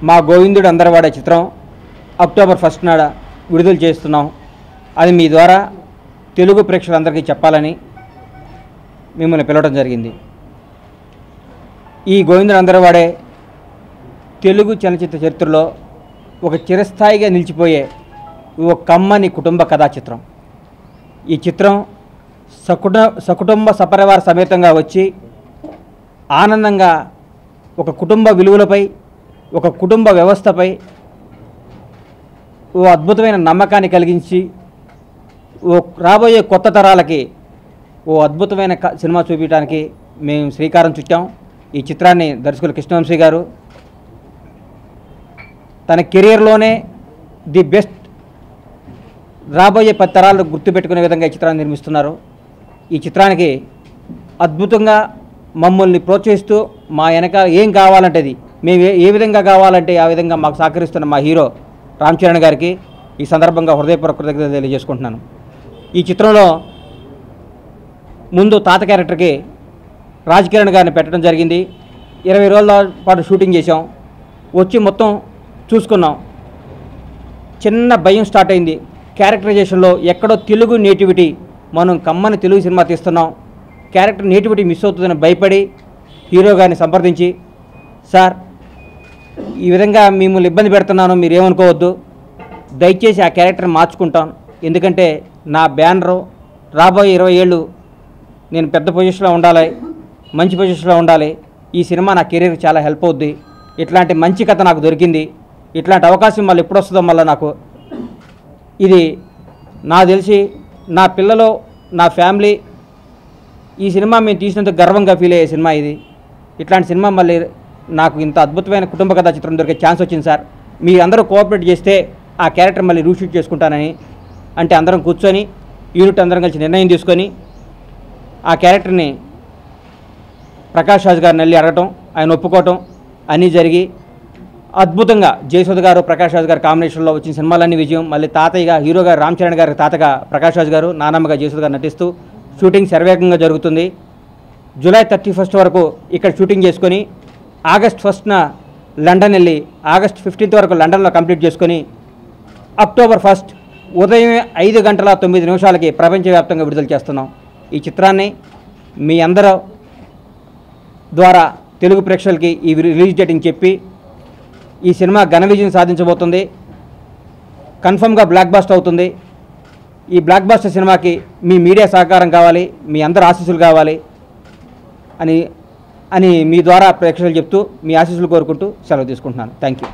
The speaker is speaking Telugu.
మా గోవిందుడు అందరవాడే చిత్రం అక్టోబర్ 1 నాడు విడుదల చేస్తున్నాం. అది మీ ద్వారా తెలుగు ప్రేక్షకులందరికీ చెప్పాలని మిమ్మల్ని పిలవడం జరిగింది. ఈ గోవిందుడు అందరవాడే తెలుగు చలనచిత్ర చరిత్రలో ఒక చిరస్థాయిగా నిలిచిపోయే ఒక కమ్మని కుటుంబ కథా చిత్రం. ఈ చిత్రం సకుటుంబ సపరివార సమేతంగా వచ్చి ఆనందంగా ఒక కుటుంబ విలువలపై, ఒక కుటుంబ వ్యవస్థపై ఓ అద్భుతమైన నమ్మకాన్ని కలిగించి రాబోయే కొత్త తరాలకి ఓ అద్భుతమైన సినిమా చూపించడానికి మేము శ్రీకారం చుట్టాం. ఈ చిత్రాన్ని దర్శకులు కృష్ణవంశీ గారు తన కెరియర్లోనే ది బెస్ట్ రాబోయే 10 తరాలు గుర్తుపెట్టుకునే విధంగా ఈ చిత్రాన్ని నిర్మిస్తున్నారు. ఈ చిత్రానికి అద్భుతంగా మమ్మల్ని ప్రోత్సహిస్తూ మా వెనక ఏం కావాలంటే అది మేము ఏ విధంగా కావాలంటే ఆ విధంగా మాకు సహకరిస్తున్న మా హీరో రామ్ చరణ్ గారికి ఈ సందర్భంగా హృదయపూర్వక కృతజ్ఞతలు తెలియజేసుకుంటున్నాను. ఈ చిత్రంలో ముందు తాత క్యారెక్టర్కి రాజ్ కిరణ్ గారిని పెట్టడం జరిగింది. 20 రోజుల పాటు షూటింగ్ చేసాం. వచ్చి మొత్తం చూసుకున్నాం. చిన్న భయం స్టార్ట్ అయింది. క్యారెక్టరైజేషన్లో ఎక్కడో తెలుగు నేటివిటీ, మనం కమ్మని తెలుగు సినిమా తీస్తున్నాం, క్యారెక్టర్ నేటివిటీ మిస్ అవుతుందని భయపడి హీరో గారిని సంప్రదించి, సార్ ఈ విధంగా మిమ్మల్ని ఇబ్బంది పెడుతున్నాను, మీరు ఏమనుకోవద్దు, దయచేసి ఆ క్యారెక్టర్ మార్చుకుంటాను, ఎందుకంటే నా బ్యానరు రాబోయే 20 ఏళ్ళు నేను పెద్ద పొజిషన్లో ఉండాలి, మంచి పొజిషన్లో ఉండాలి, ఈ సినిమా నా కెరీర్కి చాలా హెల్ప్ అవుద్ది, ఇట్లాంటి మంచి కథ నాకు దొరికింది, ఇట్లాంటి అవకాశం మళ్ళీ ఎప్పుడు వస్తుందో మళ్ళీ నాకు, ఇది నాకు తెలిసి నా పిల్లలు నా ఫ్యామిలీ ఈ సినిమా మేము తీసినందుకు గర్వంగా ఫీల్ అయ్యే సినిమా ఇది. ఇట్లాంటి సినిమా మళ్ళీ నాకు ఇంత అద్భుతమైన కుటుంబ కథా చిత్రం దొరికే ఛాన్స్ వచ్చింది సార్, మీ అందరూ కోఆపరేట్ చేస్తే ఆ క్యారెక్టర్ మళ్ళీ రీషూట్ చేసుకుంటానని అంటే అందరం కూర్చొని యూనిట్ అందరం కలిసి నిర్ణయం తీసుకొని ఆ క్యారెక్టర్ని ప్రకాష్ రాజ్ గారిని వెళ్ళి అడగటం, ఆయన ఒప్పుకోవటం అన్నీ జరిగి అద్భుతంగా జయసుధ గారు ప్రకాష్ రాజ్ గారు కాంబినేషన్లో వచ్చిన సినిమాలన్నీ విజయం. మళ్ళీ తాతయ్యగా హీరో గారు రామ్ చరణ్ గారి తాతగా ప్రకాష్ రాజ్ గారు, నానమ్మగా జయసుధ గారు నటిస్తూ షూటింగ్ శరవేగంగా జరుగుతుంది. జూలై 31 వరకు ఇక్కడ షూటింగ్ చేసుకొని ఆగస్ట్ 1న లండన్ వెళ్ళి ఆగస్ట్ 15 వరకు లండన్లో కంప్లీట్ చేసుకొని అక్టోబర్ 1 ఉదయం 5:09 ప్రపంచవ్యాప్తంగా విడుదల చేస్తున్నాం. ఈ చిత్రాన్ని మీ అందరూ ద్వారా తెలుగు ప్రేక్షకులకి ఈ రిలీజ్ డేట్ని చెప్పి ఈ సినిమా ఘన విజయం సాధించబోతుంది. కన్ఫర్మ్గా బ్లాక్ బస్టర్ అవుతుంది. ఈ బ్లాక్ బస్టర్ సినిమాకి మీ మీడియా సహకారం కావాలి, మీ అందరు ఆశీస్సులు కావాలి అని మీ ద్వారా ప్రేక్షకులు చెప్తూ మీ ఆశీస్సులు కోరుకుంటూ సెలవు తీసుకుంటున్నాను. Thank you.